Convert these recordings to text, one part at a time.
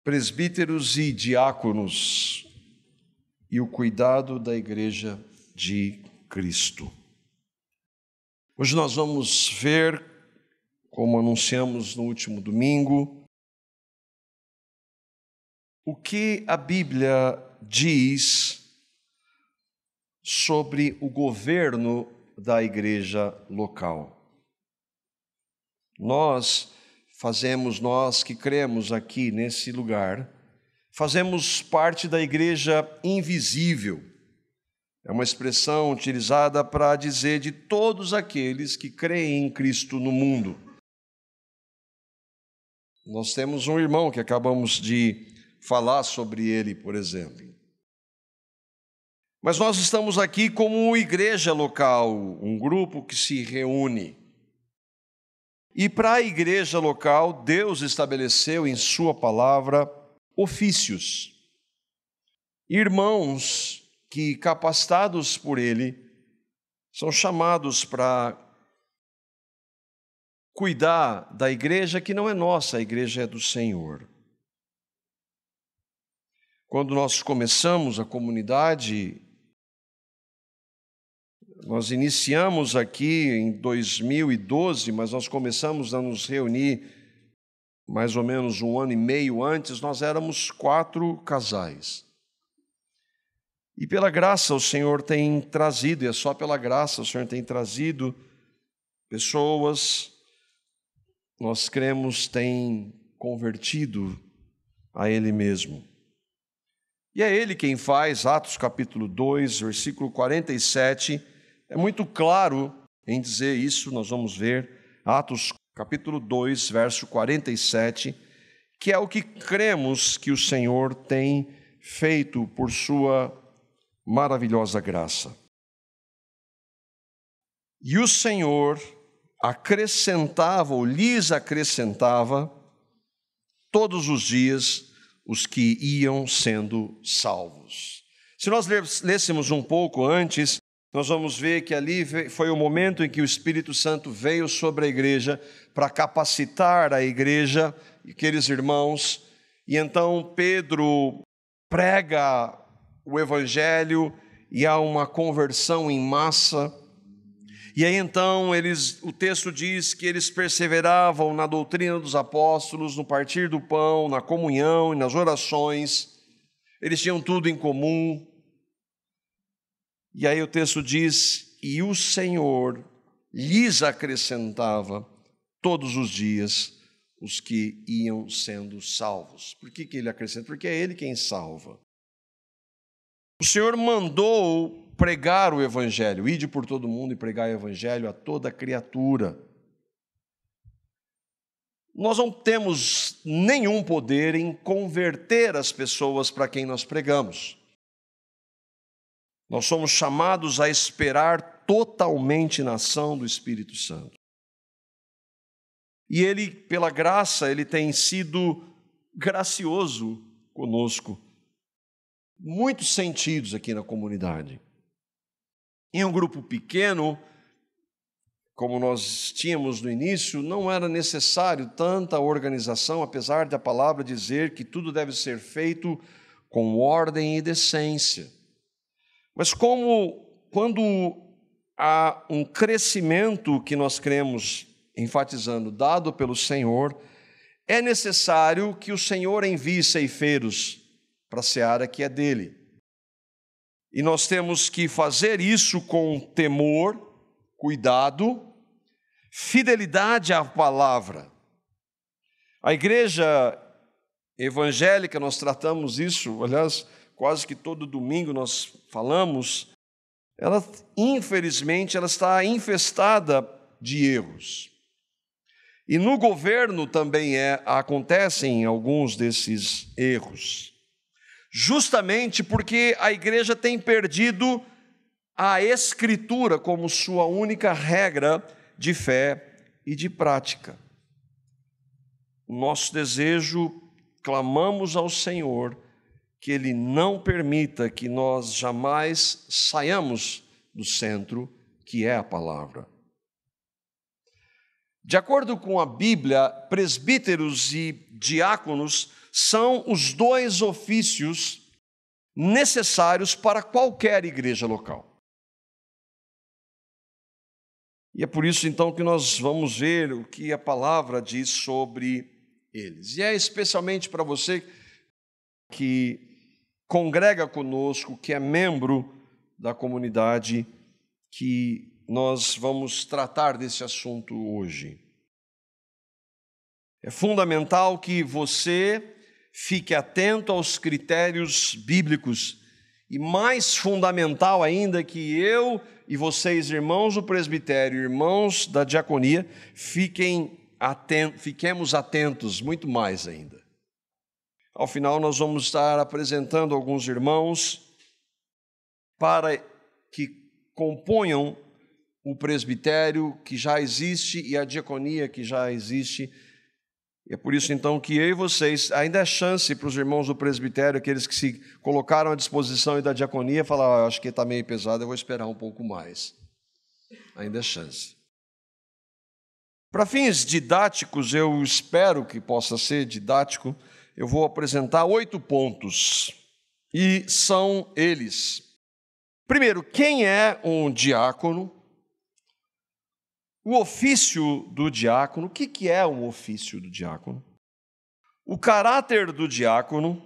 presbíteros e diáconos e o cuidado da Igreja de Cristo. Hoje nós vamos ver, como anunciamos no último domingo, o que a Bíblia diz sobre o governo da igreja local. Nós que cremos aqui nesse lugar, fazemos parte da igreja invisível. É uma expressão utilizada para dizer de todos aqueles que creem em Cristo no mundo. Nós temos um irmão que acabamos de falar sobre ele, por exemplo. Mas nós estamos aqui como igreja local, um grupo que se reúne. E para a igreja local, Deus estabeleceu em sua palavra ofícios. Irmãos que, capacitados por Ele, são chamados para cuidar da igreja que não é nossa, a igreja é do Senhor. Quando nós começamos a comunidade, nós iniciamos aqui em 2012, mas nós começamos a nos reunir mais ou menos 1 ano e meio antes, nós éramos 4 casais. E pela graça o Senhor tem trazido, e é só pela graça o Senhor tem trazido pessoas, nós cremos, têm convertido a Ele mesmo. E é Ele quem faz, Atos capítulo 2, versículo 47, é muito claro em dizer isso, nós vamos ver, Atos capítulo 2, verso 47, que é o que cremos que o Senhor tem feito por sua maravilhosa graça. E o Senhor acrescentava, ou lhes acrescentava, todos os dias os que iam sendo salvos. Se nós lêssemos um pouco antes, nós vamos ver que ali foi o momento em que o Espírito Santo veio sobre a igreja para capacitar a igreja, aqueles irmãos, e então Pedro prega o Evangelho e há uma conversão em massa. E aí então o texto diz que eles perseveravam na doutrina dos apóstolos, no partir do pão, na comunhão e nas orações. Eles tinham tudo em comum. E aí o texto diz, e o Senhor lhes acrescentava todos os dias os que iam sendo salvos. Por que ele acrescenta? Porque é Ele quem salva. O Senhor mandou pregar o Evangelho, ide por todo mundo e pregar o Evangelho a toda criatura. Nós não temos nenhum poder em converter as pessoas para quem nós pregamos. Nós somos chamados a esperar totalmente na ação do Espírito Santo. E Ele, pela graça, Ele tem sido gracioso conosco. Muitos sentidos aqui na comunidade. Em um grupo pequeno, como nós tínhamos no início, não era necessário tanta organização, apesar da palavra dizer que tudo deve ser feito com ordem e decência. Mas quando há um crescimento que nós cremos, enfatizando, dado pelo Senhor, é necessário que o Senhor envie ceifeiros para a seara que é dele. E nós temos que fazer isso com temor, cuidado, fidelidade à palavra. A igreja evangélica, nós tratamos isso, aliás, quase que todo domingo nós falamos, ela, infelizmente, ela está infestada de erros. E no governo também acontecem alguns desses erros. Justamente porque a igreja tem perdido a Escritura como sua única regra de fé e de prática. O nosso desejo, clamamos ao Senhor, que Ele não permita que nós jamais saiamos do centro, que é a palavra. De acordo com a Bíblia, presbíteros e diáconos são os dois ofícios necessários para qualquer igreja local. E é por isso, então, que nós vamos ver o que a palavra diz sobre eles. E é especialmente para você que congrega conosco, que é membro da comunidade, que nós vamos tratar desse assunto hoje. É fundamental que você fique atento aos critérios bíblicos e mais fundamental ainda que eu e vocês, irmãos do presbitério, irmãos da diaconia, fiquemos atentos muito mais ainda. Ao final nós vamos estar apresentando alguns irmãos para que componham o presbitério que já existe e a diaconia que já existe. E é por isso, então, que eu e vocês, ainda é chance para os irmãos do presbitério, aqueles que se colocaram à disposição da diaconia, falar, acho que está meio pesado, eu vou esperar um pouco mais. Ainda é chance. Para fins didáticos, eu espero que possa ser didático, eu vou apresentar 8 pontos, e são eles. Primeiro, quem é um diácono? O ofício do diácono, o que é um ofício do diácono? O caráter do diácono,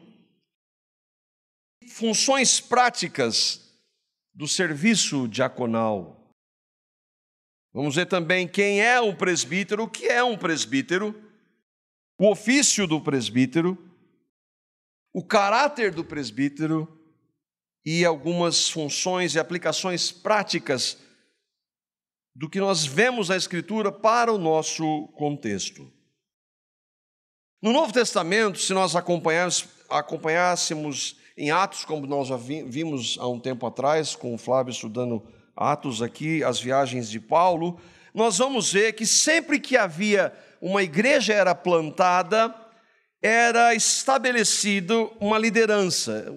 funções práticas do serviço diaconal. Vamos ver também quem é um presbítero, o que é um presbítero, o ofício do presbítero, o caráter do presbítero e algumas funções e aplicações práticas do que nós vemos na Escritura para o nosso contexto. No Novo Testamento, se nós acompanhássemos em Atos, como nós já vimos há um tempo atrás, com o Flávio estudando Atos aqui, as viagens de Paulo, nós vamos ver que sempre que havia uma igreja era plantada, era estabelecido uma liderança.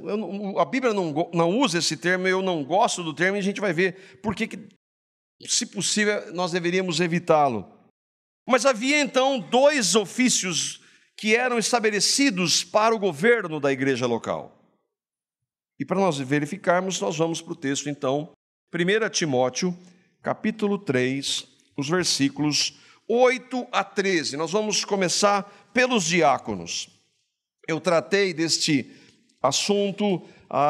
A Bíblia não usa esse termo, eu não gosto do termo, e a gente vai ver por que, se possível, nós deveríamos evitá-lo. Mas havia então 2 ofícios que eram estabelecidos para o governo da igreja local. E para nós verificarmos, nós vamos para o texto então, 1 Timóteo, capítulo 3, os versículos 8 a 13. Nós vamos começar pelos diáconos. Eu tratei deste assunto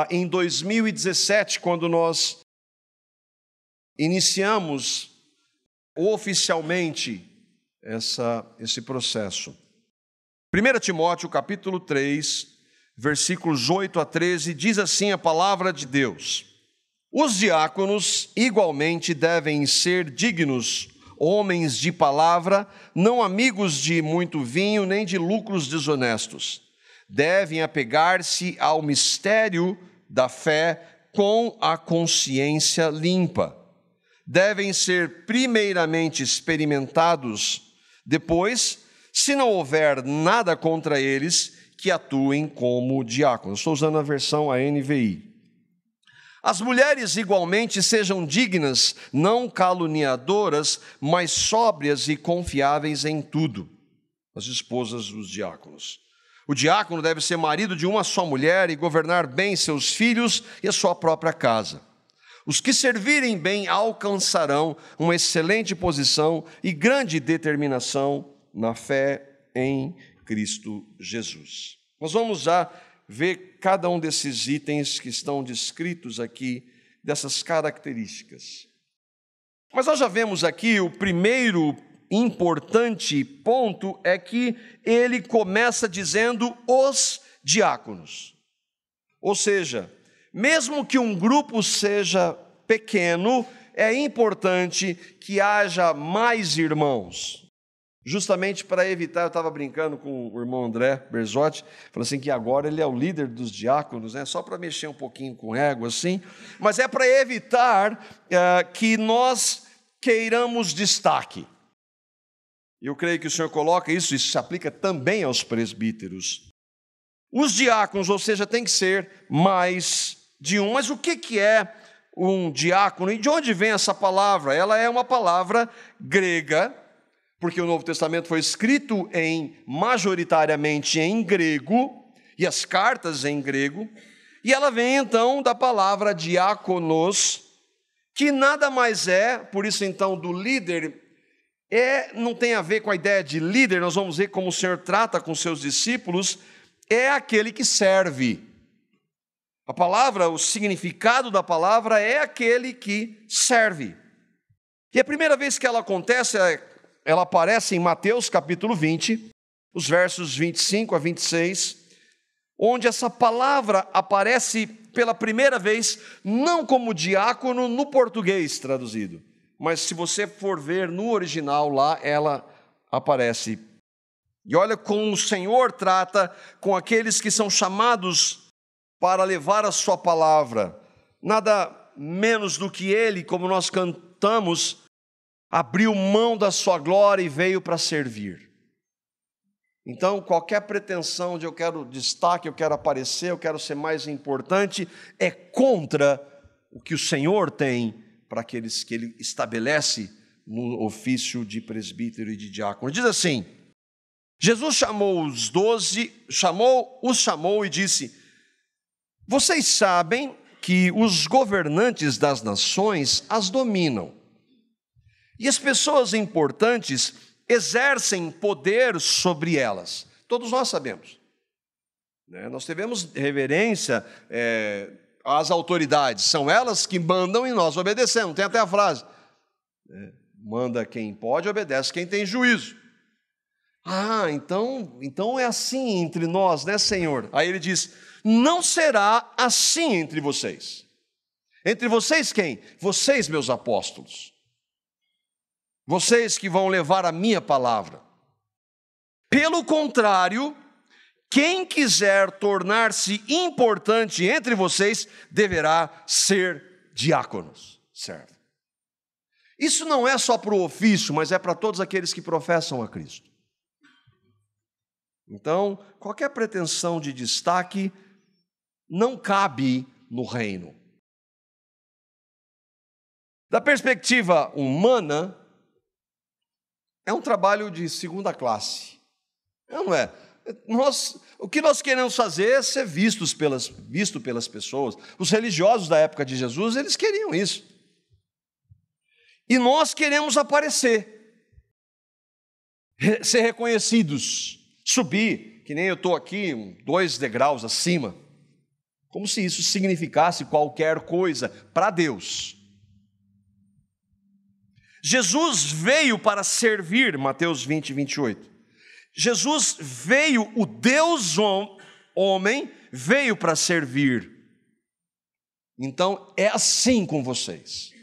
em 2017, quando nós iniciamos oficialmente esse processo. 1 Timóteo, capítulo 3, versículos 8 a 13, diz assim a palavra de Deus: Os diáconos igualmente devem ser dignos, homens de palavra, não amigos de muito vinho, nem de lucros desonestos. Devem apegar-se ao mistério da fé com a consciência limpa. Devem ser primeiramente experimentados, depois, se não houver nada contra eles, que atuem como diáconos. Estou usando a versão ANVI. As mulheres igualmente sejam dignas, não caluniadoras, mas sóbrias e confiáveis em tudo. As esposas dos diáconos. O diácono deve ser marido de uma só mulher e governar bem seus filhos e a sua própria casa. Os que servirem bem alcançarão uma excelente posição e grande determinação na fé em Cristo Jesus. Nós vamos já ver cada um desses itens que estão descritos aqui, dessas características. Mas nós já vemos aqui o primeiro importante ponto é que ele começa dizendo os diáconos. Ou seja, mesmo que um grupo seja pequeno, é importante que haja mais irmãos. Justamente para evitar, eu estava brincando com o irmão André Berzotti, falando assim que agora ele é o líder dos diáconos, né? Só para mexer um pouquinho com ego assim, mas é para evitar que nós queiramos destaque. Eu creio que o Senhor coloca isso se aplica também aos presbíteros. Os diáconos, ou seja, tem que ser mais de um. Mas o que é um diácono? E de onde vem essa palavra? Ela é uma palavra grega, porque o Novo Testamento foi escrito majoritariamente em grego, e as cartas em grego, e ela vem então da palavra diáconos, que nada mais é, por isso então do líder, não tem a ver com a ideia de líder, nós vamos ver como o Senhor trata com seus discípulos, é aquele que serve. A palavra, o significado da palavra é aquele que serve. E a primeira vez que ela acontece, ela aparece em Mateus capítulo 20, os versos 25 a 26, onde essa palavra aparece pela primeira vez, não como diácono no português traduzido, mas se você for ver no original lá, ela aparece. E olha como o Senhor trata com aqueles que são chamados para levar a sua palavra. Nada menos do que ele, como nós cantamos, abriu mão da sua glória e veio para servir. Então, qualquer pretensão de eu quero destaque, eu quero aparecer, eu quero ser mais importante, é contra o que o Senhor tem para aqueles que Ele estabelece no ofício de presbítero e de diácono. Diz assim, Jesus chamou os 12, os chamou e disse, vocês sabem que os governantes das nações as dominam, e as pessoas importantes exercem poder sobre elas. Todos nós sabemos. Nós devemos reverência às autoridades. São elas que mandam e nós obedecemos. Tem até a frase. Manda quem pode, obedece quem tem juízo. Então é assim entre nós, né, Senhor? Aí ele diz, não será assim entre vocês. Entre vocês quem? Vocês, meus apóstolos. Vocês que vão levar a minha palavra. Pelo contrário, quem quiser tornar-se importante entre vocês, deverá ser diáconos. Certo? Isso não é só para o ofício, mas é para todos aqueles que professam a Cristo. Então, qualquer pretensão de destaque não cabe no reino. Da perspectiva humana, é um trabalho de segunda classe. Não é? O que nós queremos fazer é ser visto pelas pessoas. Os religiosos da época de Jesus, eles queriam isso. E nós queremos aparecer, ser reconhecidos, subir, que nem eu estou aqui, 2 degraus acima, como se isso significasse qualquer coisa para Deus. Jesus veio para servir, Mateus 20, 28. Jesus veio, o Deus homem, veio para servir. Então, é assim com vocês.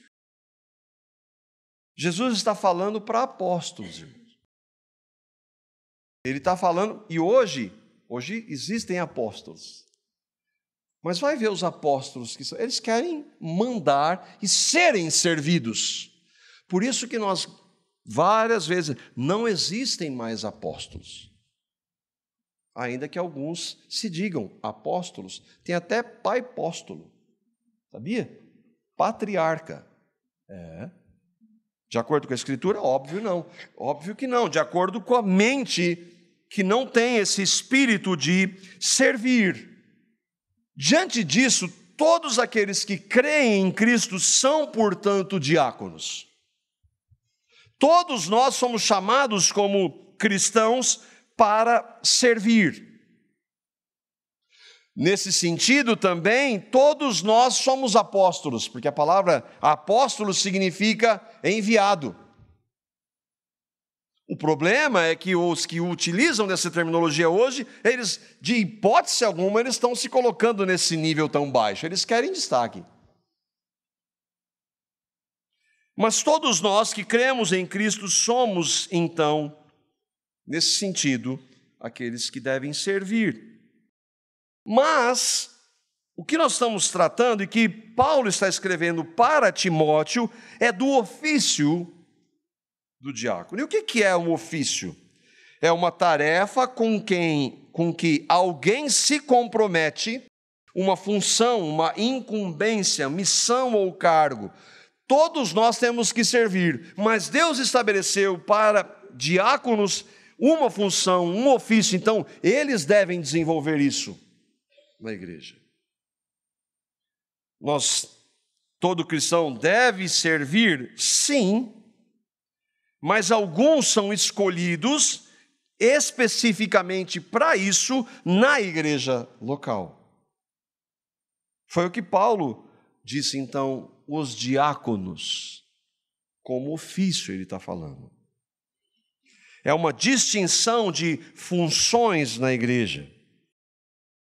Jesus está falando para apóstolos, irmãos. Ele está falando, e hoje existem apóstolos. Mas vai ver os apóstolos, eles querem mandar e serem servidos. Por isso que nós, várias vezes, não existem mais apóstolos. Ainda que alguns se digam apóstolos. Tem até pai apóstolo. Sabia? Patriarca. De acordo com a Escritura? Óbvio não. Óbvio que não. De acordo com a mente que não tem esse espírito de servir. Diante disso, todos aqueles que creem em Cristo são, portanto, diáconos. Todos nós somos chamados como cristãos para servir. Nesse sentido também, todos nós somos apóstolos, porque a palavra apóstolo significa enviado. O problema é que os que utilizam dessa terminologia hoje, eles, de hipótese alguma, eles estão se colocando nesse nível tão baixo, eles querem destaque. Mas todos nós que cremos em Cristo somos, então, nesse sentido, aqueles que devem servir. Mas, o que nós estamos tratando e que Paulo está escrevendo para Timóteo é do ofício do diácono. E o que é um ofício? É uma tarefa com que alguém se compromete, uma função, uma incumbência, missão ou cargo. Todos nós temos que servir, mas Deus estabeleceu para diáconos uma função, um ofício, então eles devem desenvolver isso na igreja. Todo cristão deve servir, sim, mas alguns são escolhidos especificamente para isso na igreja local. Foi o que Paulo disse, então, os diáconos, como ofício ele está falando. É uma distinção de funções na igreja.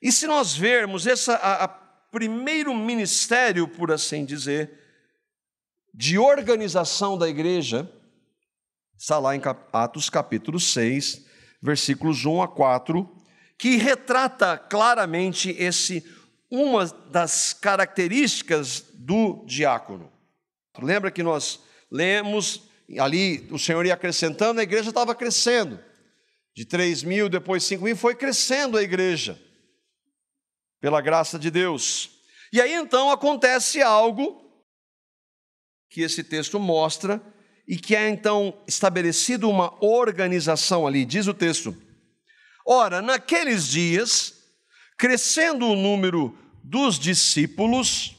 E se nós vermos a primeiro ministério, por assim dizer, de organização da igreja, está lá em Atos capítulo 6, versículos 1 a 4, que retrata claramente uma das características do diácono. Lembra que nós lemos ali, o Senhor ia acrescentando, a igreja estava crescendo. De 3.000, depois 5.000, foi crescendo a igreja, pela graça de Deus. E aí então acontece algo que esse texto mostra, e que é então estabelecido uma organização ali. Diz o texto: ora, naqueles dias, crescendo o número dos discípulos,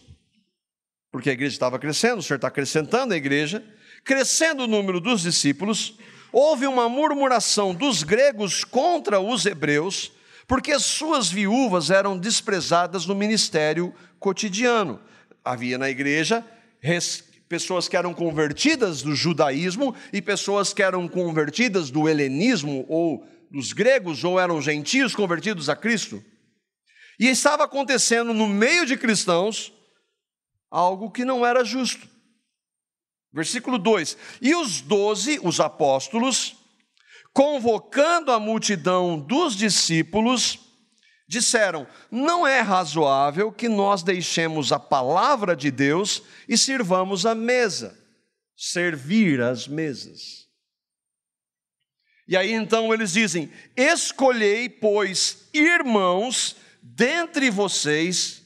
porque a igreja estava crescendo, o Senhor está acrescentando a igreja, crescendo o número dos discípulos, houve uma murmuração dos gregos contra os hebreus, porque suas viúvas eram desprezadas no ministério cotidiano. Havia na igreja pessoas que eram convertidas do judaísmo e pessoas que eram convertidas do helenismo ou dos gregos, ou eram gentios convertidos a Cristo. E estava acontecendo no meio de cristãos algo que não era justo. Versículo 2: e os 12, os apóstolos, convocando a multidão dos discípulos, disseram: não é razoável que nós deixemos a palavra de Deus e sirvamos a mesa, servir as mesas. E aí então eles dizem: escolhei, pois, irmãos, dentre vocês,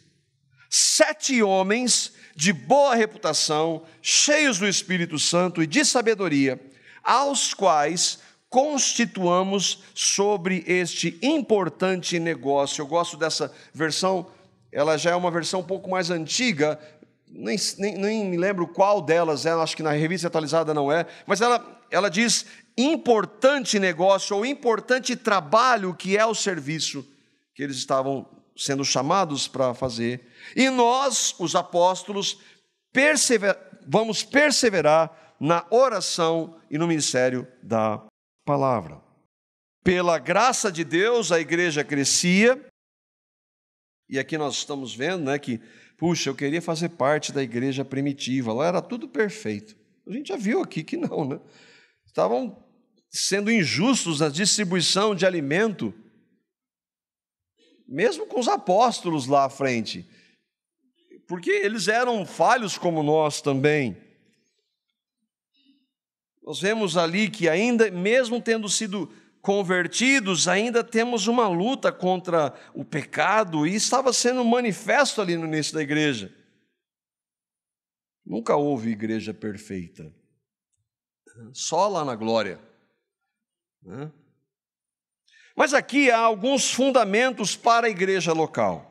7 homens de boa reputação, cheios do Espírito Santo e de sabedoria, aos quais constituamos sobre este importante negócio. Eu gosto dessa versão, ela já é uma versão um pouco mais antiga, nem me lembro qual delas é, acho que na revista atualizada não é, mas ela diz importante negócio ou importante trabalho, que é o serviço que eles estavam sendo chamados para fazer. E nós, os apóstolos, vamos perseverar na oração e no ministério da palavra. Pela graça de Deus, a igreja crescia, e aqui nós estamos vendo, né, que, puxa, eu queria fazer parte da igreja primitiva, lá era tudo perfeito. A gente já viu aqui que não, né? Estavam sendo injustos na distribuição de alimento, mesmo com os apóstolos lá à frente, porque eles eram falhos como nós também. Nós vemos ali que ainda, mesmo tendo sido convertidos, ainda temos uma luta contra o pecado, e estava sendo manifesto ali no início da igreja. Nunca houve igreja perfeita, só lá na glória. Mas aqui há alguns fundamentos para a igreja local.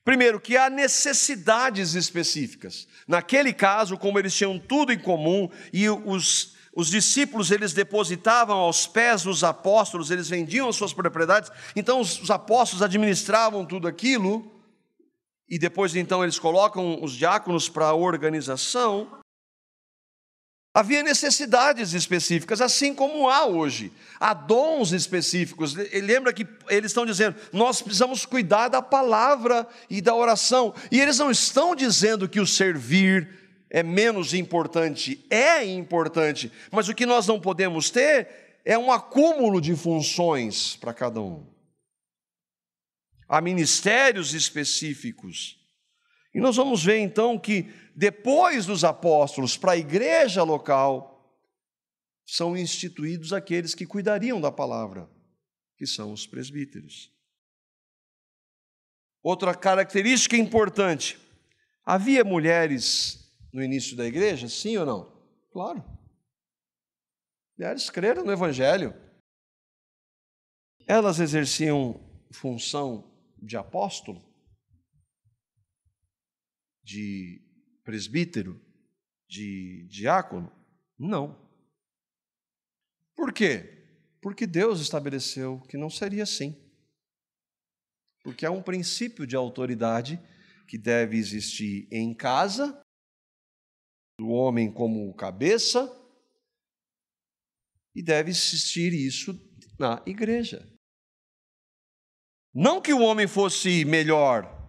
Primeiro, que há necessidades específicas. Naquele caso, como eles tinham tudo em comum, e os discípulos, eles depositavam aos pés dos apóstolos, eles vendiam as suas propriedades, então os apóstolos administravam tudo aquilo, e depois então eles colocam os diáconos para a organização. Havia necessidades específicas, assim como há hoje. Há dons específicos. Lembra que eles estão dizendo, nós precisamos cuidar da palavra e da oração. E eles não estão dizendo que o servir é menos importante. É importante. Mas o que nós não podemos ter é um acúmulo de funções para cada um. Há ministérios específicos. E nós vamos ver então que depois dos apóstolos, para a igreja local, são instituídos aqueles que cuidariam da palavra, que são os presbíteros. Outra característica importante: havia mulheres no início da igreja, sim ou não? Claro. Mulheres creram no Evangelho. Elas exerciam função de apóstolo, de presbítero, de diácono? Não. Por quê? Porque Deus estabeleceu que não seria assim. Porque há um princípio de autoridade que deve existir em casa, do homem como cabeça, e deve existir isso na igreja. Não que o homem fosse melhor,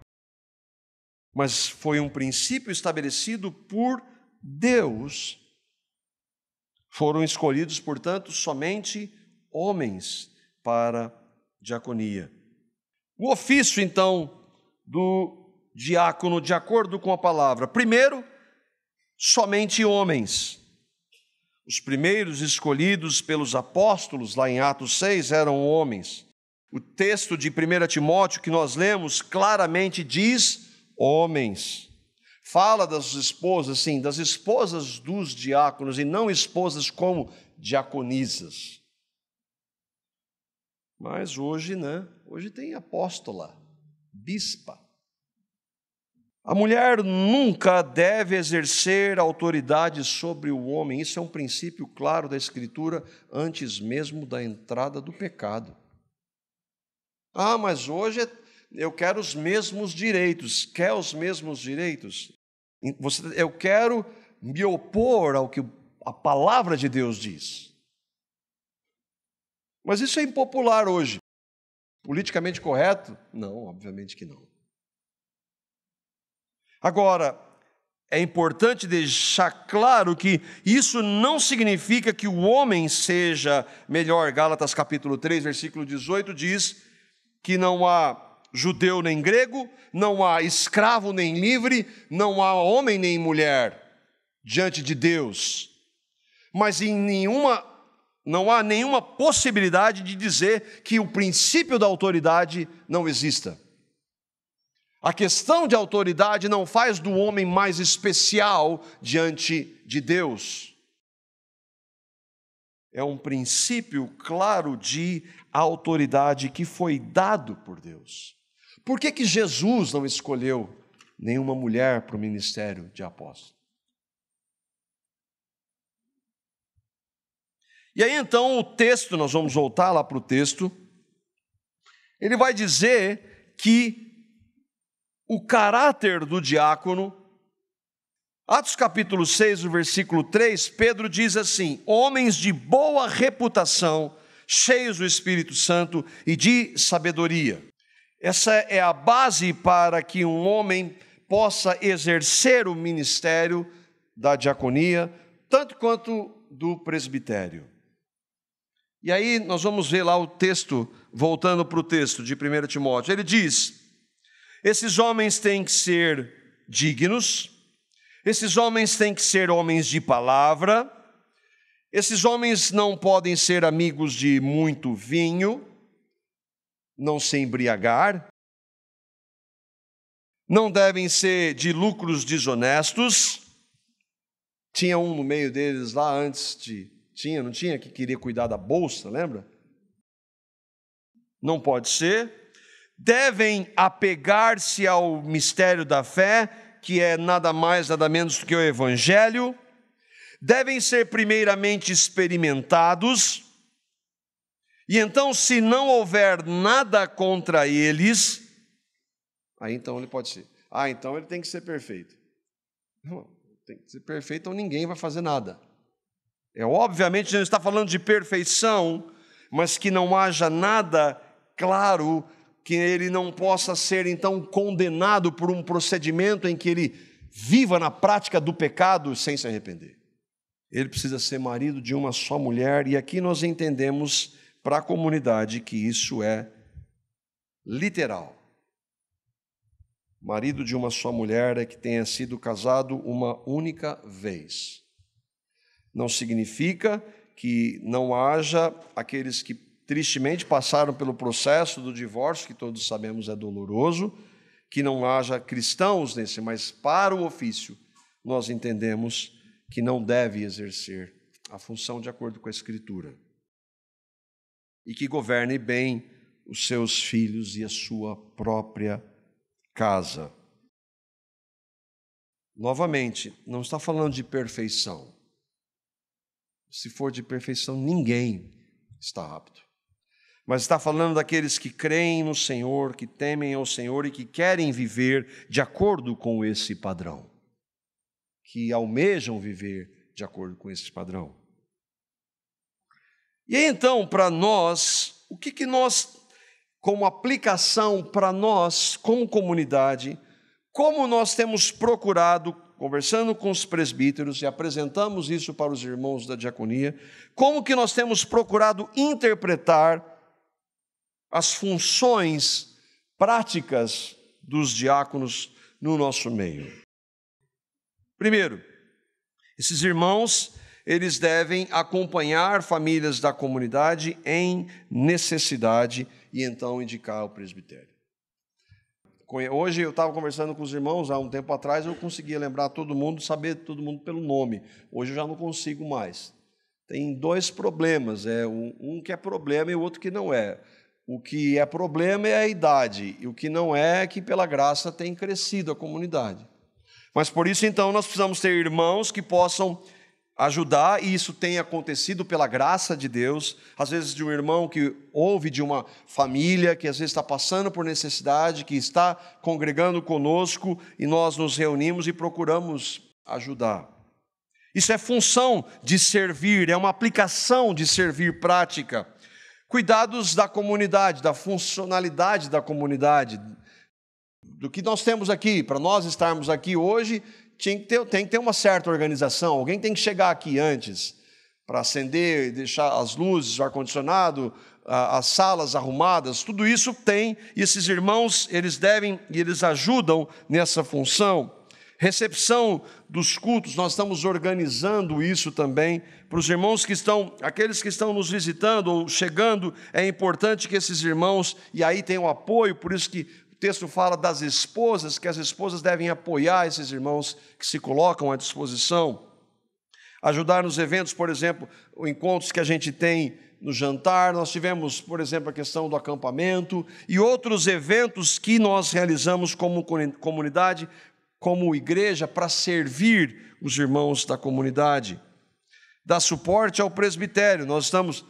mas foi um princípio estabelecido por Deus. Foram escolhidos, portanto, somente homens para diaconia. O ofício, então, do diácono, de acordo com a palavra. Primeiro, somente homens. Os primeiros escolhidos pelos apóstolos, lá em Atos 6, eram homens. O texto de 1 Timóteo que nós lemos claramente diz homens. Fala das esposas, sim, das esposas dos diáconos e não esposas como diaconisas. Mas hoje, né? Hoje tem apóstola, bispa. A mulher nunca deve exercer autoridade sobre o homem. Isso é um princípio claro da Escritura antes mesmo da entrada do pecado. Ah, mas hoje eu quero os mesmos direitos. Quer os mesmos direitos? Eu quero me opor ao que a palavra de Deus diz. Mas isso é impopular hoje. Politicamente correto? Não, obviamente que não. Agora, é importante deixar claro que isso não significa que o homem seja melhor. Gálatas capítulo 3, versículo 18 diz que não há judeu nem grego, não há escravo nem livre, não há homem nem mulher diante de Deus. Mas não há nenhuma possibilidade de dizer que o princípio da autoridade não exista. A questão de autoridade não faz do homem mais especial diante de Deus. É um princípio claro de autoridade que foi dado por Deus. Por que Jesus não escolheu nenhuma mulher para o ministério de apóstolo? E aí então o texto, nós vamos voltar lá para o texto, ele vai dizer que o caráter do diácono, Atos capítulo 6, o versículo 3, Pedro diz assim: homens de boa reputação, cheios do Espírito Santo e de sabedoria. Essa é a base para que um homem possa exercer o ministério da diaconia, tanto quanto do presbitério. E aí nós vamos ver lá o texto, voltando para o texto de 1 Timóteo, ele diz: esses homens têm que ser dignos, esses homens têm que ser homens de palavra, esses homens não podem ser amigos de muito vinho, não se embriagar, não devem ser de lucros desonestos. Tinha um no meio deles lá antes não tinha, que queria cuidar da bolsa, lembra? Não pode ser. Devem apegar-se ao mistério da fé, que é nada mais, nada menos do que o Evangelho. Devem ser primeiramente experimentados. E então, se não houver nada contra eles, aí então ele pode ser. Então ele tem que ser perfeito. Não, tem que ser perfeito ou ninguém vai fazer nada. Obviamente não está falando de perfeição, mas que não haja nada claro, que ele não possa ser então condenado por um procedimento em que ele viva na prática do pecado sem se arrepender. Ele precisa ser marido de uma só mulher, e aqui nós entendemos para a comunidade que isso é literal. Marido de uma só mulher é que tenha sido casado uma única vez. Não significa que não haja aqueles que tristemente passaram pelo processo do divórcio, que todos sabemos é doloroso, que não haja cristãos mas para o ofício nós entendemos que não deve exercer a função de acordo com a Escritura. E que governe bem os seus filhos e a sua própria casa. Novamente, não está falando de perfeição. Se for de perfeição, ninguém está apto. Mas está falando daqueles que creem no Senhor, que temem ao Senhor e que querem viver de acordo com esse padrão. Que almejam viver de acordo com esse padrão. E aí, então, para nós, o que nós, como aplicação para nós, como comunidade, como nós temos procurado, conversando com os presbíteros e apresentamos isso para os irmãos da diaconia, como que nós temos procurado interpretar as funções práticas dos diáconos no nosso meio. Primeiro, esses irmãos, eles devem acompanhar famílias da comunidade em necessidade e então indicar o presbitério. Hoje eu estava conversando com os irmãos, há um tempo atrás eu conseguia lembrar todo mundo, saber todo mundo pelo nome. Hoje eu já não consigo mais. Tem dois problemas, um que é problema e o outro que não é. O que é problema é a idade, e o que não é que pela graça tem crescido a comunidade. Mas por isso então nós precisamos ter irmãos que possam ajudar, e isso tem acontecido pela graça de Deus, às vezes de um irmão que ouve de uma família que às vezes está passando por necessidade, que está congregando conosco, e nós nos reunimos e procuramos ajudar. Isso é função de servir, é uma aplicação de servir prática. Cuidados da comunidade, da funcionalidade da comunidade, do que nós temos aqui, para nós estarmos aqui hoje, tem que ter uma certa organização, alguém tem que chegar aqui antes, para acender, deixar as luzes, o ar-condicionado, as salas arrumadas, tudo isso tem, e esses irmãos, eles devem e eles ajudam nessa função. Recepção dos cultos, nós estamos organizando isso também, para os irmãos que estão, aqueles que estão nos visitando ou chegando, é importante que esses irmãos, e aí tem o apoio, por isso que o texto fala das esposas, que as esposas devem apoiar esses irmãos que se colocam à disposição. Ajudar nos eventos, por exemplo, os encontros que a gente tem no jantar, nós tivemos, por exemplo, a questão do acampamento e outros eventos que nós realizamos como comunidade, como igreja, para servir os irmãos da comunidade. Dar suporte ao presbitério. Nós estamos,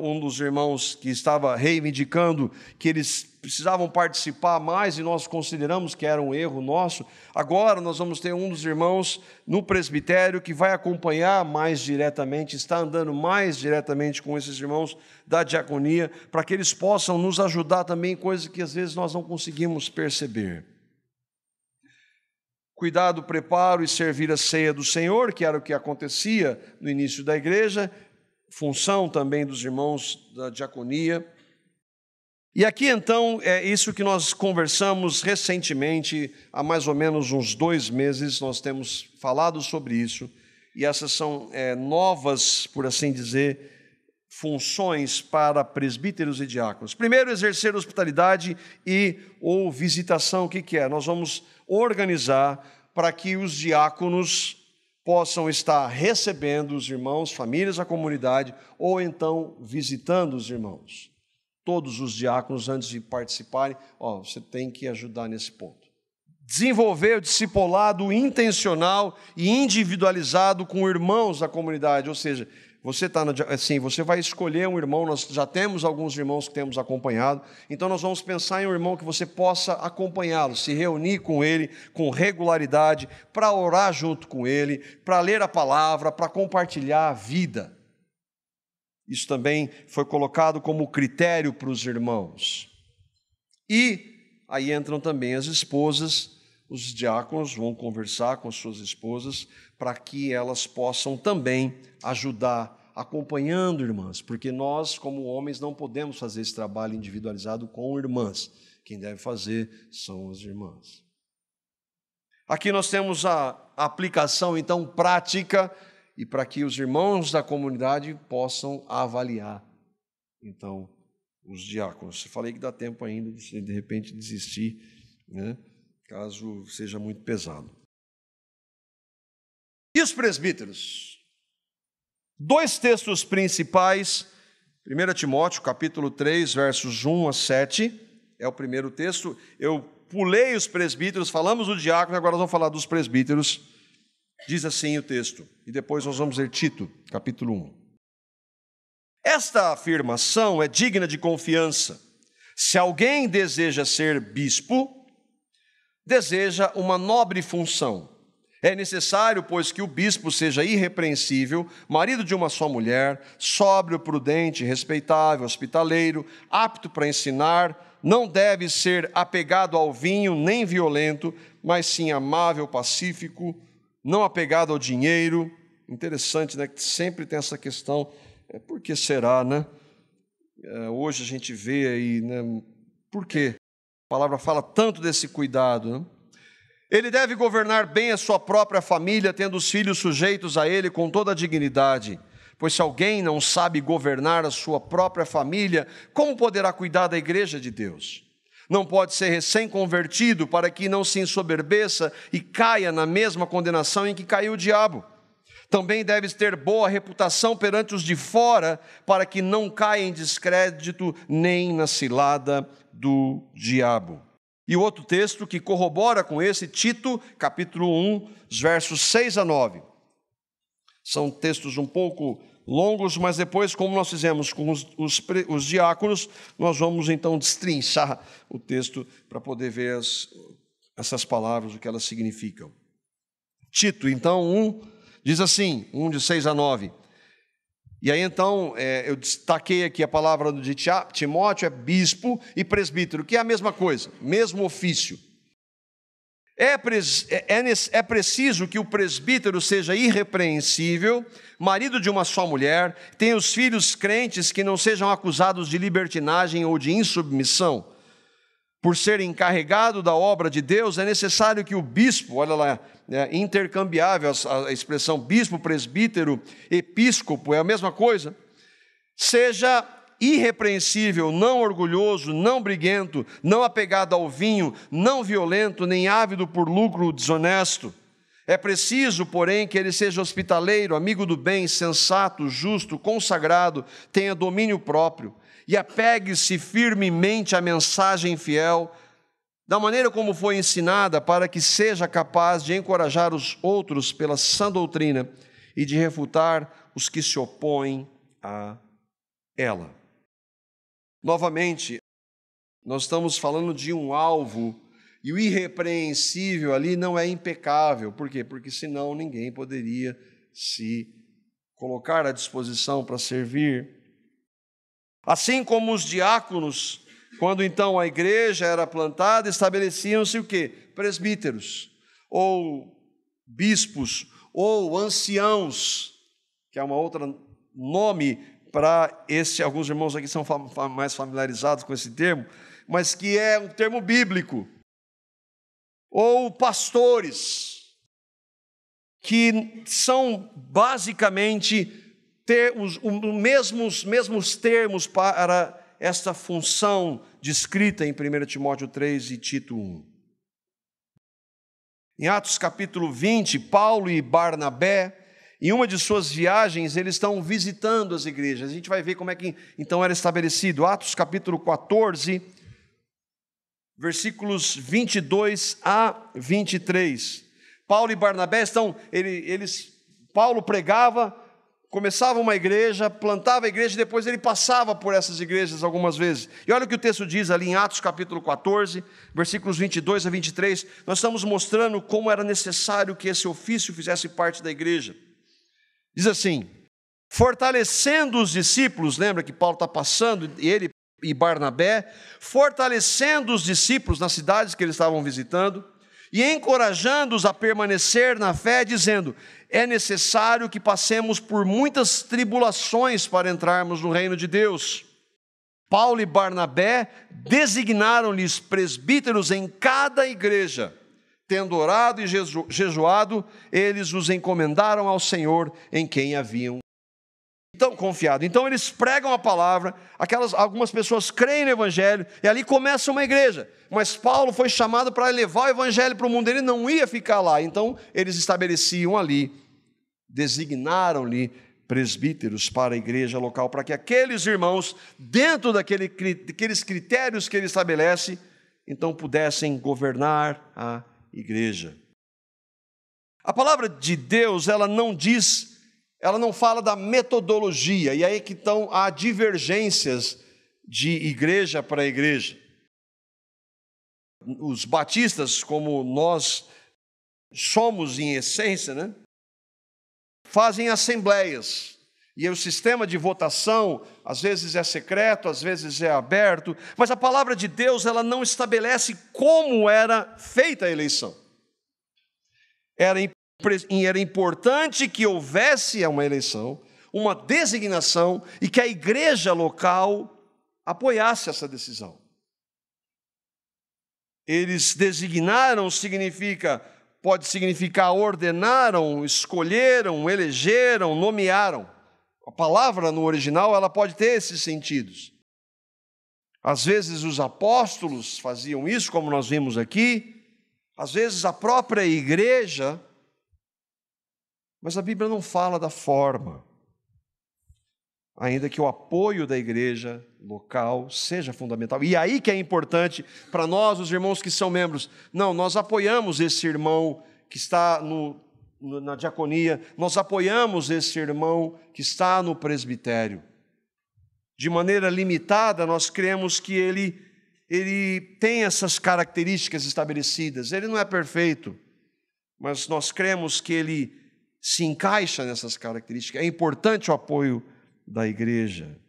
um dos irmãos que estava reivindicando que eles precisavam participar mais e nós consideramos que era um erro nosso. Agora nós vamos ter um dos irmãos no presbitério que vai acompanhar mais diretamente, está andando mais diretamente com esses irmãos da diaconia, para que eles possam nos ajudar também em coisas que às vezes nós não conseguimos perceber. Cuidar do preparo e servir a ceia do Senhor, que era o que acontecia no início da igreja, função também dos irmãos da diaconia. E aqui então é isso que nós conversamos recentemente, há mais ou menos uns 2 meses, nós temos falado sobre isso, e essas são novas, por assim dizer, funções para presbíteros e diáconos. Primeiro, exercer hospitalidade ou visitação. O que é? Nós vamos organizar para que os diáconos possam estar recebendo os irmãos, famílias da comunidade, ou então visitando os irmãos. Todos os diáconos, antes de participarem, você tem que ajudar nesse ponto. Desenvolver o discipulado intencional e individualizado com irmãos da comunidade, ou seja, você vai escolher um irmão, nós já temos alguns irmãos que temos acompanhado, então nós vamos pensar em um irmão que você possa acompanhá-lo, se reunir com ele com regularidade, para orar junto com ele, para ler a palavra, para compartilhar a vida. Isso também foi colocado como critério para os irmãos. E aí entram também as esposas, os diáconos vão conversar com as suas esposas para que elas possam também ajudar, acompanhando irmãs, porque nós, como homens, não podemos fazer esse trabalho individualizado com irmãs. Quem deve fazer são as irmãs. Aqui nós temos a aplicação, então, prática, e para que os irmãos da comunidade possam avaliar, então, os diáconos. Eu falei que dá tempo ainda de repente desistir, né? Caso seja muito pesado. E os presbíteros? Dois textos principais, 1 Timóteo, capítulo 3, versos 1 a 7, é o primeiro texto. Eu pulei os presbíteros, falamos do diácono, agora nós vamos falar dos presbíteros. Diz assim o texto, e depois nós vamos ler Tito, capítulo 1. Esta afirmação é digna de confiança. Se alguém deseja ser bispo, deseja uma nobre função. É necessário, pois, que o bispo seja irrepreensível, marido de uma só mulher, sóbrio, prudente, respeitável, hospitaleiro, apto para ensinar, não deve ser apegado ao vinho, nem violento, mas sim amável, pacífico, não apegado ao dinheiro. Interessante, né? Que sempre tem essa questão, por que será, né? Hoje a gente vê aí, né? Por quê? A palavra fala tanto desse cuidado, né? Ele deve governar bem a sua própria família, tendo os filhos sujeitos a ele com toda a dignidade. Pois se alguém não sabe governar a sua própria família, como poderá cuidar da igreja de Deus? Não pode ser recém-convertido para que não se ensoberbeça e caia na mesma condenação em que caiu o diabo. Também deve ter boa reputação perante os de fora, para que não caia em descrédito nem na cilada do diabo. E o outro texto que corrobora com esse, Tito, capítulo 1, versos 6 a 9. São textos um pouco longos, mas depois, como nós fizemos com os diáconos, nós vamos então destrinchar o texto para poder ver essas palavras, o que elas significam. Tito, então, 1, diz assim, 1 de 6 a 9. E aí, então, eu destaquei aqui a palavra de Timóteo, é bispo e presbítero, que é a mesma coisa, mesmo ofício. É preciso que o presbítero seja irrepreensível, marido de uma só mulher, tenha os filhos crentes que não sejam acusados de libertinagem ou de insubmissão. Por ser encarregado da obra de Deus, é necessário que o bispo, olha lá, intercambiável a expressão bispo, presbítero, episcopo, é a mesma coisa, seja irrepreensível, não orgulhoso, não briguento, não apegado ao vinho, não violento, nem ávido por lucro desonesto. É preciso, porém, que ele seja hospitaleiro, amigo do bem, sensato, justo, consagrado, tenha domínio próprio e apegue-se firmemente à mensagem fiel, da maneira como foi ensinada, para que seja capaz de encorajar os outros pela sã doutrina e de refutar os que se opõem a ela. Novamente, nós estamos falando de um alvo, e o irrepreensível ali não é impecável. Por quê? Porque senão ninguém poderia se colocar à disposição para servir. Assim como os diáconos, quando então a igreja era plantada, estabeleciam-se o quê? Presbíteros, ou bispos, ou anciãos, que é uma outra nome para alguns irmãos aqui são mais familiarizados com esse termo, mas que é um termo bíblico, ou pastores, que são basicamente os mesmos termos para esta função descrita em 1 Timóteo 3 e Tito 1. Em Atos capítulo 20, Paulo e Barnabé, em uma de suas viagens, eles estão visitando as igrejas. A gente vai ver como é que então era estabelecido. Atos capítulo 14, versículos 22 a 23. Paulo e Barnabé Paulo pregava, começava uma igreja, plantava a igreja e depois ele passava por essas igrejas algumas vezes. E olha o que o texto diz ali em Atos capítulo 14, versículos 22 a 23. Nós estamos mostrando como era necessário que esse ofício fizesse parte da igreja. Diz assim: fortalecendo os discípulos, lembra que Paulo está passando, ele e Barnabé, fortalecendo os discípulos nas cidades que eles estavam visitando, e encorajando-os a permanecer na fé, dizendo: é necessário que passemos por muitas tribulações para entrarmos no reino de Deus. Paulo e Barnabé designaram-lhes presbíteros em cada igreja. Tendo orado e jejuado, eles os encomendaram ao Senhor em quem haviam confiado. Então eles pregam a palavra, algumas pessoas creem no evangelho, e ali começa uma igreja. Mas Paulo foi chamado para levar o evangelho para o mundo, ele não ia ficar lá. Então eles estabeleciam ali, designaram-lhe presbíteros para a igreja local, para que aqueles irmãos, dentro daqueles critérios que ele estabelece, então pudessem governar a igreja. A palavra de Deus, ela não fala da metodologia, e aí que então há divergências de igreja para igreja. Os batistas, como nós somos em essência, né, fazem assembleias, e o sistema de votação, às vezes é secreto, às vezes é aberto, mas a palavra de Deus, ela não estabelece como era feita a eleição. Era importante que houvesse uma eleição, uma designação, e que a igreja local apoiasse essa decisão. Eles designaram pode significar ordenaram, escolheram, elegeram, nomearam. A palavra no original, ela pode ter esses sentidos. Às vezes os apóstolos faziam isso, como nós vimos aqui, às vezes a própria igreja, mas a Bíblia não fala da forma, ainda que o apoio da igreja local seja fundamental. E aí que é importante para nós, os irmãos que são membros. Não, nós apoiamos esse irmão que está na diaconia, nós apoiamos esse irmão que está no presbitério. De maneira limitada, nós cremos que ele tem essas características estabelecidas. Ele não é perfeito, mas nós cremos que ele se encaixa nessas características. É importante o apoio da igreja.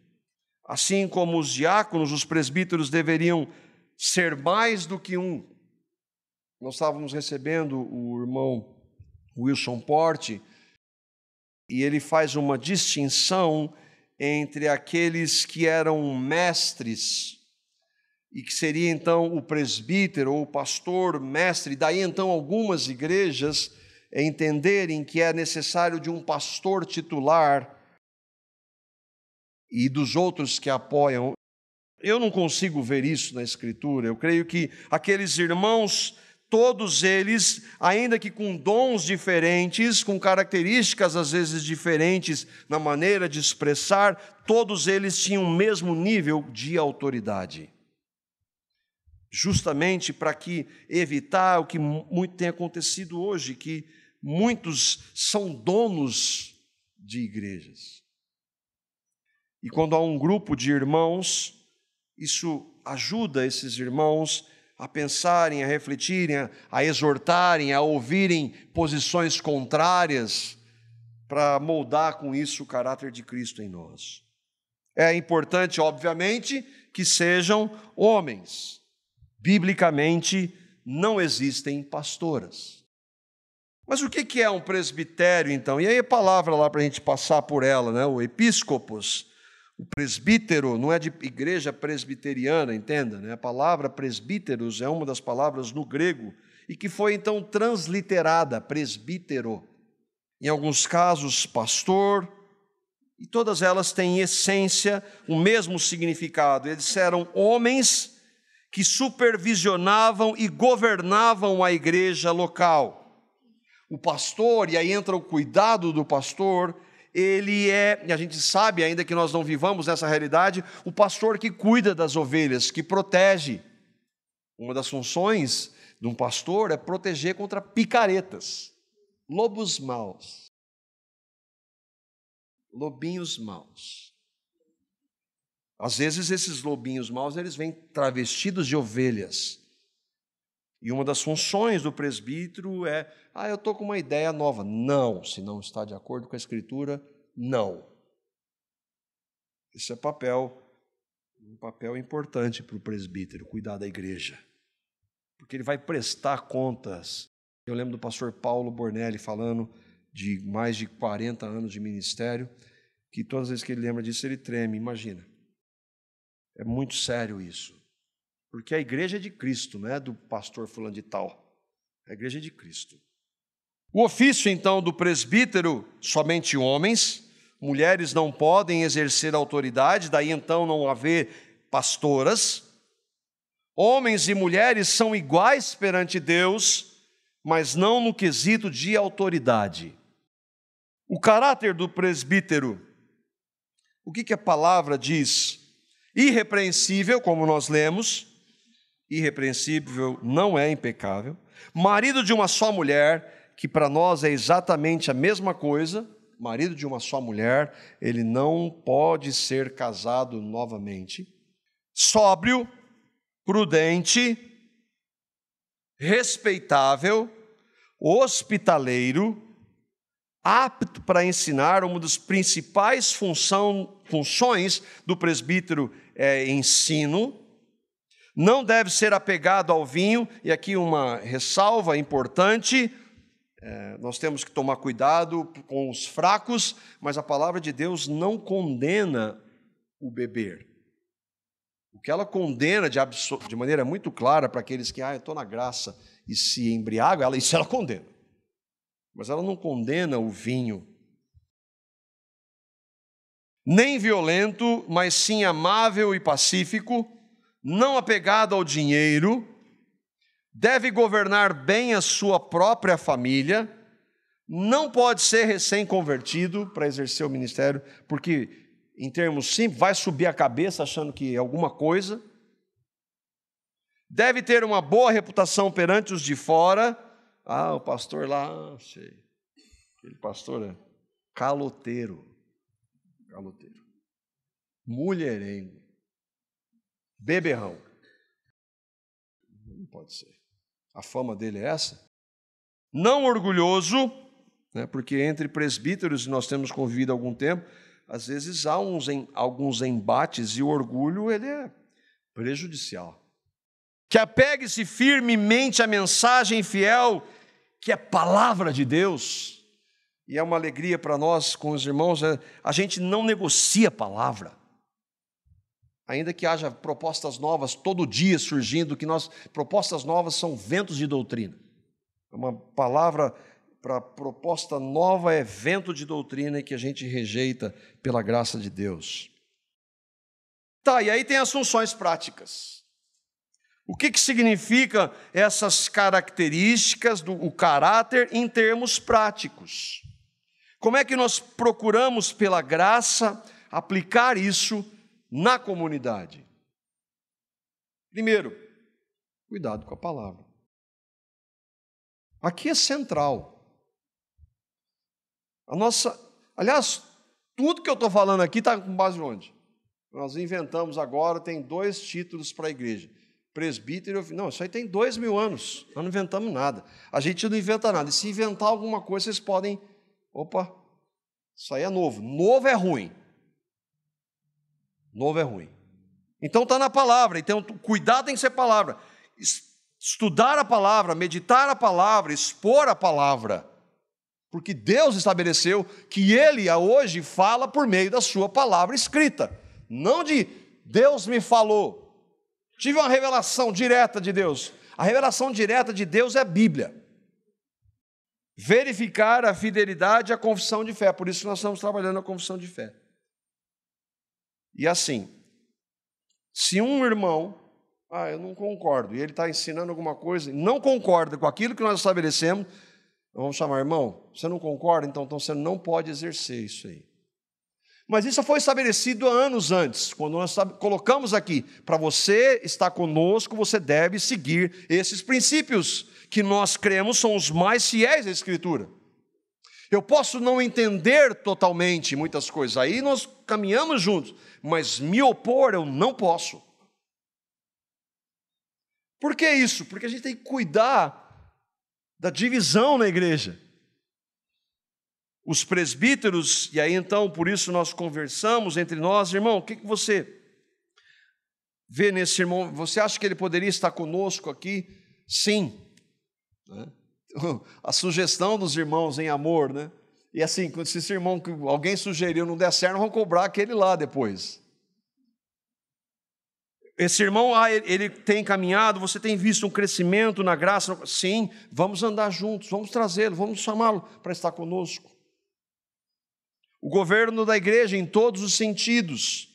Assim como os diáconos, os presbíteros deveriam ser mais do que um. Nós estávamos recebendo o irmão Wilson Porte, e ele faz uma distinção entre aqueles que eram mestres, e que seria então o presbítero ou o pastor mestre. Daí então algumas igrejas entenderem que é necessário de um pastor titular e dos outros que apoiam. Eu não consigo ver isso na Escritura. Eu creio que aqueles irmãos, todos eles, ainda que com dons diferentes, com características às vezes diferentes na maneira de expressar, todos eles tinham o mesmo nível de autoridade. Justamente para evitar o que muito tem acontecido hoje, que muitos são donos de igrejas. E quando há um grupo de irmãos, isso ajuda esses irmãos a pensarem, a refletirem, a exortarem, a ouvirem posições contrárias, para moldar com isso o caráter de Cristo em nós. É importante, obviamente, que sejam homens. Biblicamente, não existem pastoras. Mas o que é um presbitério, então? E aí a palavra lá para a gente passar por ela, né? O episcopos. O presbítero não é de igreja presbiteriana, entenda, né? A palavra presbíteros é uma das palavras no grego e que foi então transliterada, presbítero. Em alguns casos, pastor, e todas elas têm em essência o mesmo significado. Eles eram homens que supervisionavam e governavam a igreja local. O pastor, e aí entra o cuidado do pastor, ele é, e a gente sabe, ainda que nós não vivamos essa realidade, o pastor que cuida das ovelhas, que protege. Uma das funções de um pastor é proteger contra picaretas, lobos maus, lobinhos maus. Às vezes esses lobinhos maus, eles vêm travestidos de ovelhas. E uma das funções do presbítero é, eu estou com uma ideia nova. Não, se não está de acordo com a Escritura, não. Esse é um papel importante para o presbítero, cuidar da igreja. Porque ele vai prestar contas. Eu lembro do pastor Paulo Bornelli falando de mais de 40 anos de ministério, que todas as vezes que ele lembra disso, ele treme, imagina. É muito sério isso. Porque a igreja é de Cristo, não é do pastor fulano de tal. A igreja é de Cristo. O ofício, então, do presbítero, somente homens, mulheres não podem exercer autoridade, daí então não haver pastoras. Homens e mulheres são iguais perante Deus, mas não no quesito de autoridade. O caráter do presbítero, o que a palavra diz? Irrepreensível, como nós lemos, irrepreensível não é impecável, marido de uma só mulher, que para nós é exatamente a mesma coisa, marido de uma só mulher, ele não pode ser casado novamente, sóbrio, prudente, respeitável, hospitaleiro, apto para ensinar. Uma das principais funções do presbítero é ensino. Não deve ser apegado ao vinho, e aqui uma ressalva importante, nós temos que tomar cuidado com os fracos, mas a palavra de Deus não condena o beber. O que ela condena de maneira muito clara para aqueles que, eu estou na graça e se embriagam, isso ela condena. Mas ela não condena o vinho. Nem violento, mas sim amável e pacífico, não apegado ao dinheiro, deve governar bem a sua própria família, não pode ser recém-convertido para exercer o ministério, porque, em termos simples, vai subir a cabeça achando que é alguma coisa, deve ter uma boa reputação perante os de fora. O pastor lá, sei, aquele pastor é caloteiro, mulherengo, beberrão. Não pode ser. A fama dele é essa. Não orgulhoso, porque entre presbíteros, nós temos convivido há algum tempo, às vezes há alguns embates e o orgulho ele é prejudicial. Que apegue-se firmemente à mensagem fiel, que é a palavra de Deus. E é uma alegria para nós, com os irmãos, a gente não negocia a palavra. Ainda que haja propostas novas todo dia surgindo, propostas novas são ventos de doutrina. Uma palavra para proposta nova é vento de doutrina que a gente rejeita pela graça de Deus. E aí tem as funções práticas. O que significa essas características do caráter em termos práticos? Como é que nós procuramos, pela graça, aplicar isso na comunidade? Primeiro, cuidado com a palavra. Aqui é central. Aliás, tudo que eu estou falando aqui está com base onde? Nós inventamos agora, tem 2 títulos para a igreja. Presbítero, não, isso aí tem 2000 anos, nós não inventamos nada. A gente não inventa nada, e se inventar alguma coisa, vocês podem, isso aí é novo. Novo é ruim. Então está na palavra, então cuidado tem que ser palavra. Estudar a palavra, meditar a palavra, expor a palavra. Porque Deus estabeleceu que Ele hoje fala por meio da sua palavra escrita. Não de Deus me falou. Tive uma revelação direta de Deus. A revelação direta de Deus é a Bíblia. Verificar a fidelidade à confissão de fé. Por isso nós estamos trabalhando a confissão de fé. E assim, se um irmão, eu não concordo, e ele está ensinando alguma coisa, e não concorda com aquilo que nós estabelecemos, vamos chamar, irmão, você não concorda? Então você não pode exercer isso aí. Mas isso foi estabelecido há anos antes, quando nós colocamos aqui, para você estar conosco, você deve seguir esses princípios, que nós cremos são os mais fiéis à Escritura. Eu posso não entender totalmente muitas coisas, aí nós caminhamos juntos, mas me opor eu não posso. Por que isso? Porque a gente tem que cuidar da divisão na igreja. Os presbíteros, e aí então, por isso nós conversamos entre nós, irmão, o que você vê nesse irmão? Você acha que ele poderia estar conosco aqui? Sim. A sugestão dos irmãos em amor, né? E assim, se esse irmão que alguém sugeriu não der certo, vão cobrar aquele lá depois. Esse irmão, ele tem caminhado, você tem visto um crescimento na graça? Sim, vamos andar juntos, vamos trazê-lo, vamos chamá-lo para estar conosco. O governo da igreja em todos os sentidos,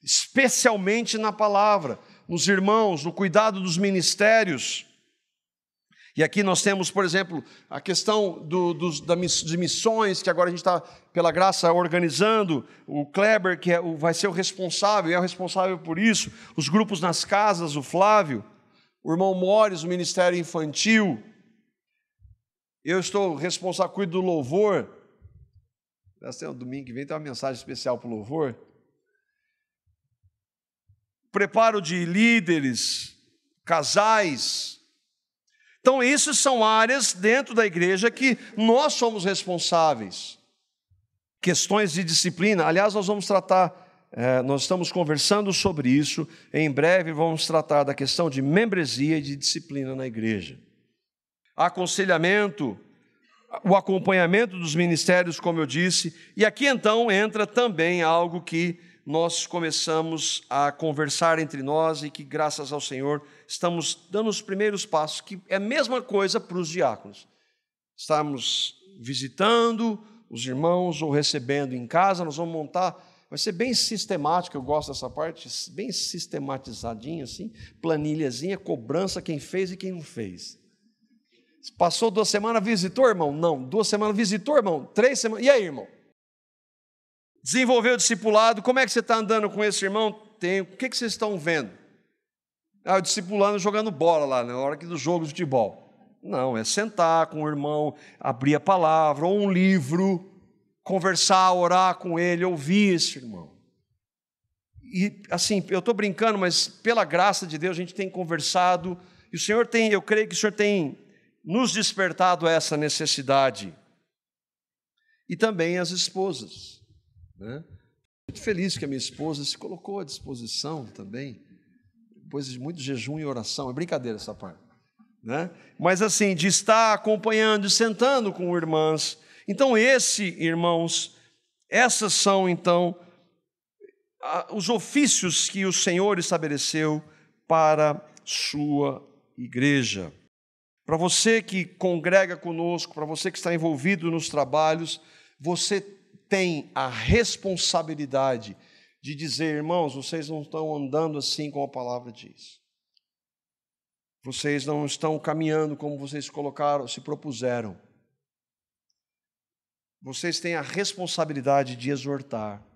especialmente na palavra, nos irmãos, no cuidado dos ministérios. E aqui nós temos, por exemplo, a questão de missões, que agora a gente está, pela graça, organizando. O Kleber, que vai ser o responsável, é o responsável por isso. Os grupos nas casas, o Flávio. O irmão Mores, o Ministério Infantil. Eu estou responsável, cuido do louvor. Domingo que vem tem uma mensagem especial para o louvor. Preparo de líderes, casais. Então, essas são áreas dentro da igreja que nós somos responsáveis. Questões de disciplina. Aliás, nós vamos tratar, nós estamos conversando sobre isso. Em breve vamos tratar da questão de membresia e de disciplina na igreja. Aconselhamento, o acompanhamento dos ministérios, como eu disse. E aqui então entra também algo que nós começamos a conversar entre nós e que, graças ao Senhor, estamos dando os primeiros passos, que é a mesma coisa para os diáconos. Estamos visitando os irmãos ou recebendo em casa, nós vamos montar, vai ser bem sistemático, eu gosto dessa parte, bem sistematizadinho assim, planilhazinha, cobrança, quem fez e quem não fez. Passou 2 semanas, visitou, irmão? Não. 2 semanas, visitou, irmão? 3 semanas, e aí, irmão? Desenvolveu o discipulado, como é que você está andando com esse irmão? O que vocês estão vendo? O discipulando jogando bola lá, na hora do jogo de futebol. Não, é sentar com o irmão, abrir a palavra, ou um livro, conversar, orar com ele, ouvir esse irmão. E assim, eu estou brincando, mas pela graça de Deus a gente tem conversado, e o Senhor eu creio que o Senhor tem nos despertado essa necessidade. E também as esposas. Muito feliz que a minha esposa se colocou à disposição também, depois de muito jejum e oração. É brincadeira essa parte, Mas assim, de estar acompanhando, sentando com irmãs. Então irmãos, essas são então os ofícios que o Senhor estabeleceu para sua igreja. Para você que congrega conosco, para você que está envolvido nos trabalhos, você tem a responsabilidade de dizer, irmãos, vocês não estão andando assim como a palavra diz. Vocês não estão caminhando como vocês se propuseram. Vocês têm a responsabilidade de exortar.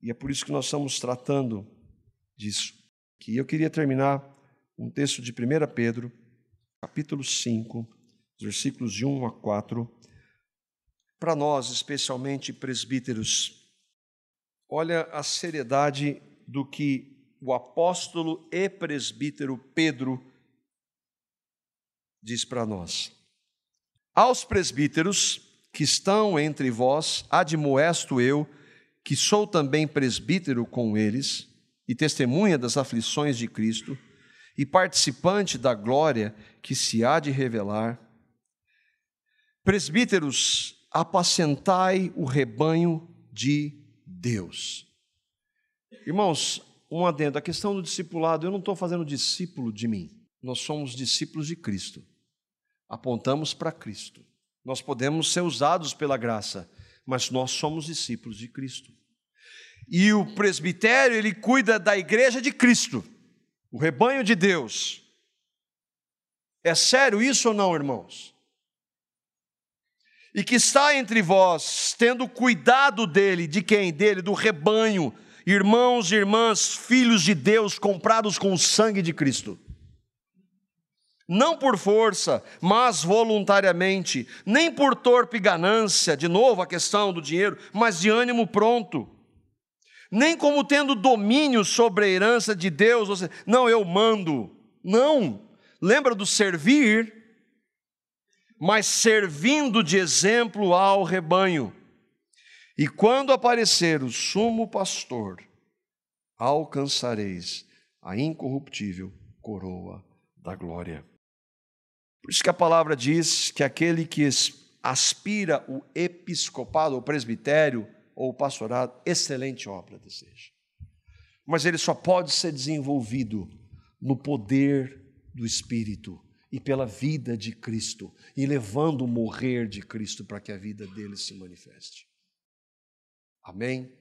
E é por isso que nós estamos tratando disso. E eu queria terminar um texto de 1 Pedro, capítulo 5, versículos de 1 a 4, para nós, especialmente presbíteros. Olha a seriedade do que o apóstolo e presbítero Pedro diz para nós. Aos presbíteros que estão entre vós, admoesto eu, que sou também presbítero com eles, e testemunha das aflições de Cristo, e participante da glória que se há de revelar. Presbíteros, apacentai o rebanho de Deus. Irmãos, um adendo, a questão do discipulado, eu não estou fazendo discípulo de mim, nós somos discípulos de Cristo, apontamos para Cristo, nós podemos ser usados pela graça, mas nós somos discípulos de Cristo. E o presbitério, ele cuida da igreja de Cristo, o rebanho de Deus. É sério isso ou não, irmãos? E que está entre vós, tendo cuidado dele, de quem? Dele, do rebanho, irmãos e irmãs, filhos de Deus, comprados com o sangue de Cristo. Não por força, mas voluntariamente, nem por torpe ganância, de novo a questão do dinheiro, mas de ânimo pronto. Nem como tendo domínio sobre a herança de Deus, ou seja, não, eu mando. Não, lembra do servir, mas servindo de exemplo ao rebanho. E quando aparecer o sumo pastor, alcançareis a incorruptível coroa da glória. Por isso que a palavra diz que aquele que aspira o episcopado, ou presbitério, ou pastorado, excelente obra deseja. Mas ele só pode ser desenvolvido no poder do Espírito e pela vida de Cristo, e levando o morrer de Cristo para que a vida dele se manifeste. Amém?